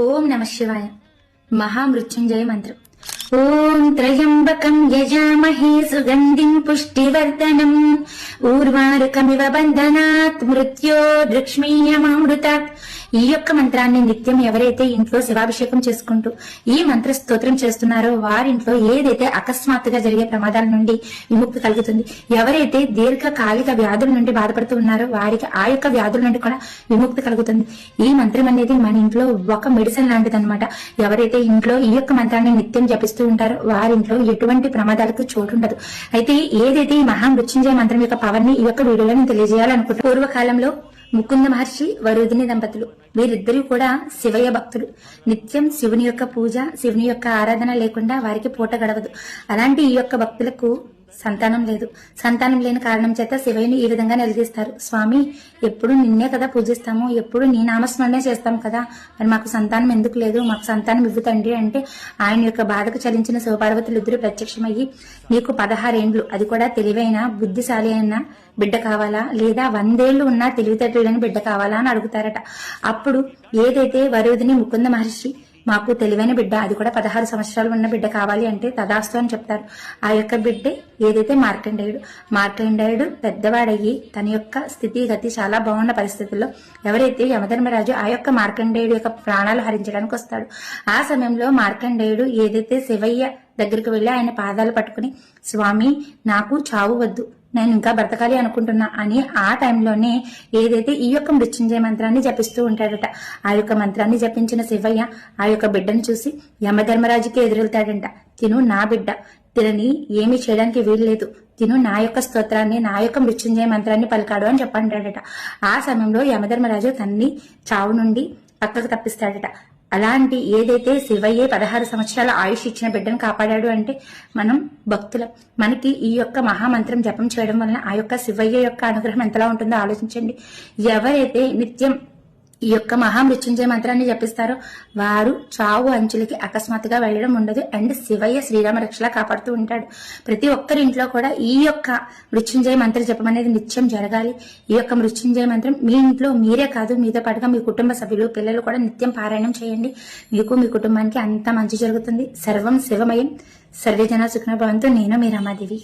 ఓం నమ శివాయ. మహామృత్యుంజయ మంత్రం. ఓం త్రయంబకం యజామహే సుగంధిం పుష్టివర్ధనం ఊర్వారుకమివ బంధనాత్ మృత్యోర్లక్ష్మీయమామృతాత్. ఈ యొక్క మంత్రాన్ని నిత్యం ఎవరైతే ఇంట్లో శివాభిషేకం చేసుకుంటూ ఈ మంత్ర స్తోత్రం చేస్తున్నారో వారింట్లో ఏదైతే అకస్మాత్తుగా జరిగే ప్రమాదాల నుండి విముక్తి కలుగుతుంది. ఎవరైతే దీర్ఘకాలిక వ్యాధుల నుండి బాధపడుతూ ఉన్నారో వారికి ఆ యొక్క వ్యాధుల నుండి కూడా విముక్తి కలుగుతుంది. ఈ మంత్రం అనేది మన ఇంట్లో ఒక మెడిసిన్ లాంటిది అనమాట. ఎవరైతే ఇంట్లో ఈ యొక్క మంత్రాన్ని నిత్యం జపిస్తూ ఉంటారో వారింట్లో ఎటువంటి ప్రమాదాలకు చోటు ఉండదు. అయితే ఏదైతే ఈ మహామృత్యుంజయ మంత్రం యొక్క పవర్ ని ఈ యొక్క వీడియోలో నేను తెలియజేయాలనుకుంటున్నాను. పూర్వకాలంలో ముకుంద మహర్షి వరుదిని దంపతులు వీరిద్దరూ కూడా శివయ్య భక్తులు. నిత్యం శివుని యొక్క పూజ, శివుని యొక్క ఆరాధన లేకుండా వారికి పూట గడవదు. అలాంటి ఈ యొక్క భక్తులకు సంతానం లేదు. సంతానం లేని కారణం చేత శివయ్యని ఈ విధంగా నిలదీస్తారు. స్వామి, ఎప్పుడు నిన్నే కదా పూజిస్తాము, ఎప్పుడు నీ నామస్మరణే చేస్తాం కదా, మరి మాకు సంతానం ఎందుకు లేదు, మాకు సంతానం ఇవ్వు తండ్రి అంటే ఆయన యొక్క బాధకు చలించిన శివపార్వతులు ఇద్దరు ప్రత్యక్షమయ్యి నీకు 16 ఏండ్లు, అది కూడా తెలివైన బుద్ధిశాలి అయిన బిడ్డ కావాలా, లేదా 100 ఏళ్లు ఉన్నా తెలివితేటలేని బిడ్డ కావాలా అని అడుగుతారట. అప్పుడు ఏదైతే వరుదిని ముకుంద మహర్షి మాకు తెలివైన బిడ్డ, అది కూడా 16 సంవత్సరాలు ఉన్న బిడ్డ కావాలి అంటే తదాస్తు అని చెప్తారు. ఆ యొక్క బిడ్డే ఏదైతే మార్కండేయుడు పెద్దవాడయ్యి తన యొక్క స్థితిగతి చాలా బాగున్న పరిస్థితుల్లో ఎవరైతే యమధర్మరాజు ఆ యొక్క మార్కండేయుడు యొక్క ప్రాణాలు హరించడానికి వస్తాడు. ఆ సమయంలో మార్కండేయుడు ఏదైతే శివయ్య దగ్గరికి వెళ్లి ఆయన పాదాలు పట్టుకుని, స్వామి నాకు చావు వద్దు, నేను ఇంకా బ్రతకాలి అనుకుంటున్నా అని ఆ టైంలోనే ఏదైతే ఈ యొక్క మృత్యుంజయ మంత్రాన్ని జపిస్తూ ఉంటాడట. ఆ యొక్క మంత్రాన్ని జపించిన శివయ్య ఆ యొక్క బిడ్డను చూసి యమధర్మరాజుకి ఎదురెళ్తాడంట. తిను నా బిడ్డ, తినని ఏమీ చేయడానికి వీల్లేదు, తిను నా యొక్క స్తోత్రాన్ని, నా యొక్క మృత్యుంజయ మంత్రాన్ని పలికాడు అని చెప్పంటాడట. ఆ సమయంలో యమధర్మరాజు తన్ని చావు నుండి పక్కకు తప్పిస్తాడట. అలాంటి ఏదైతే శివయ్యే 16 సంవత్సరాల ఆయుష్ ఇచ్చిన బిడ్డను కాపాడాడు అంటే మనం భక్తులం. మనకి ఈ యొక్క మహామంత్రం జపం చేయడం వలన ఆ యొక్క శివయ్య యొక్క అనుగ్రహం ఎంతలా ఉంటుందో ఆలోచించండి. ఎవరైతే నిత్యం ఈ యొక్క మహామృత్యుంజయ మంత్రాన్ని జపిస్తారో వారు చావు అంచులకి అకస్మాత్తుగా వెళ్లడం ఉండదు. అండ్ శివయ్య శ్రీరామ రక్షలా కాపాడుతూ ఉంటాడు. ప్రతి ఒక్కరి ఇంట్లో కూడా ఈ యొక్క మృత్యుంజయ మంత్ర జపం అనేది నిత్యం జరగాలి. ఈ యొక్క మృత్యుంజయ మంత్రం మీ ఇంట్లో మీరే కాదు, మీతో పాటుగా మీ కుటుంబ సభ్యులు, పిల్లలు కూడా నిత్యం పారాయణం చేయండి. మీకు మీ కుటుంబానికి అంతా మంచి జరుగుతుంది. సర్వం శివమయం. సర్వే జన సుఖినో భవంతు. నేను మీ రమాదేవి.